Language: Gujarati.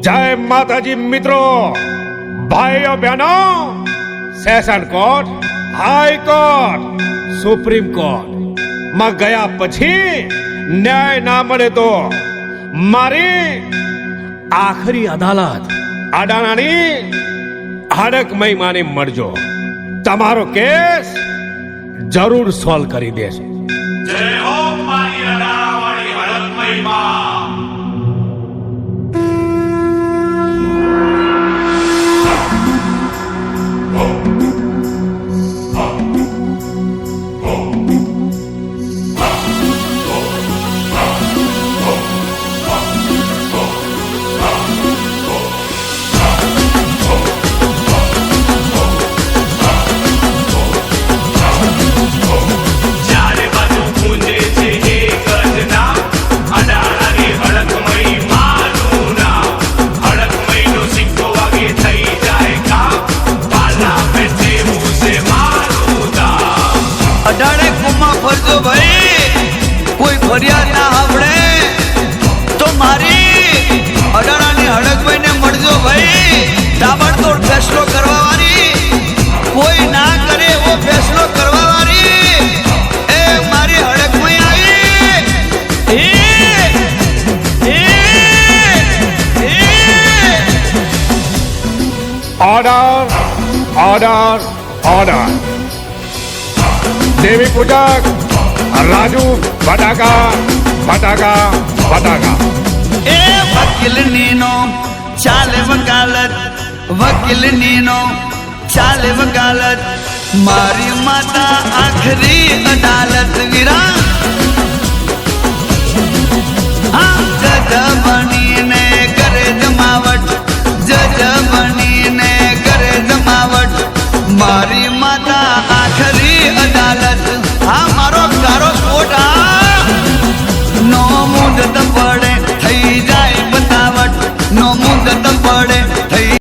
જય માતાજી મિત્રો, ભાઈઓ બહેનો, session court, high court, supreme court માં ગયા પછી ન્યાય ના મળે તો મારી આખરી અદાલત અડાણાની હડક મહિમાની મળજો. તમારો કેસ જરૂર સોલ્વ કરી દેશે. જય હો મારી અડાણાવાળી હડક મહિમા. અઢારે કુમાં ફરજો ભાઈ, કોઈ ફરિયાદ ના સાંભળે તો મારી અઢારાની હડકભાઈ ને મળજો ભાઈ. તાબડતોડ ફેસલો કરવા વાળી, કોઈ ના કરે એવો ફેસલો કરવા વાળી એ મારી હડકભાઈ આવી. Order order order. દેવી પૂજક રાજુ ફટાકા ફટાકા ફટાકા. એ વકીલની નો ચાલે વકાલત, વકીલની નો ચાલે વકાલત, મારી માતા આખરી અદાલત વીરા. જજ બનીને કરે જમાવટ, જજ બનીને કરે જમાવટ, મારી માતા આખરી અદાલત. હા મારો કારો કોટ આ